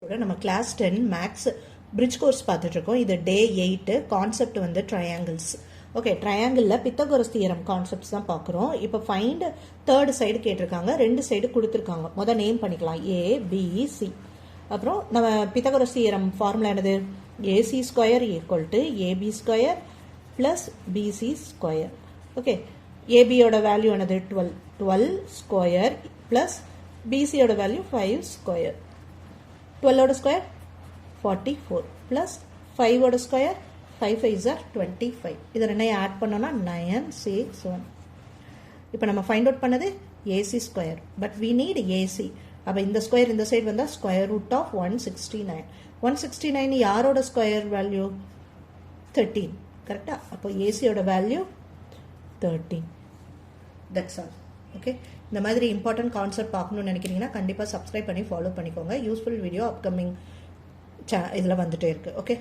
வீடியோவோட நம்ம class 10 maths bridge course பார்த்துட்டு இருக்கோம். இது டே 8. கான்செப்ட் வந்து ட்ரையாங்கிள்ஸ். ஓகே, ட்ரையாங்கிளில் பித்தகோரஸ் தியரம் கான்செப்ட்ஸ் தான் பார்க்குறோம். இப்போ ஃபைண்ட் தேர்ட் சைடு கேட்டிருக்காங்க, 2 சைடு கொடுத்துருக்காங்க. முதல் நேம் பண்ணிக்கலாம் ABC. அப்புறம் நம்ம பித்தகோரஸ் தியரம் ஃபார்முலா என்னது? AC square equal to AB square plus BC square. Okay, ஏபியோட வேல்யூ என்னது? 12 ஸ்கொயர் ப்ளஸ் பிசியோட வேல்யூ 5 ஸ்கொயர். 12ஓட ஸ்கொயர் 44 ப்ளஸ் 5ஓட ஸ்கொயர் 5 5s are 25. இதை ரெண்டையும் ஆட் பண்ணோன்னா 9 6 1. இப்போ நம்ம ஃபைண்ட் அவுட் பண்ணது AC square, but we need AC. அப்போ இந்த ஸ்கொயர் இந்த சைடு வந்தால் ஸ்கொயர் ரூட் ஆஃப் 169. 169 யாரோட ஸ்கொயர் வேல்யூ? 13. கரெக்டாக? அப்போ ஏசியோட வேல்யூ 13. That's all. ஓகே, இந்த மாதிரி இம்பார்ட்டன்ட் கான்செப்ட் பார்க்கணும்னு நினைக்கிறீங்கன்னா கண்டிப்பாக சப்ஸ்கிரைப் பண்ணி ஃபாலோ பண்ணிக்கோங்க. யூஸ்ஃபுல் வீடியோ அப்கமிங் இதில் வந்துட்டே இருக்குது. ஓகே.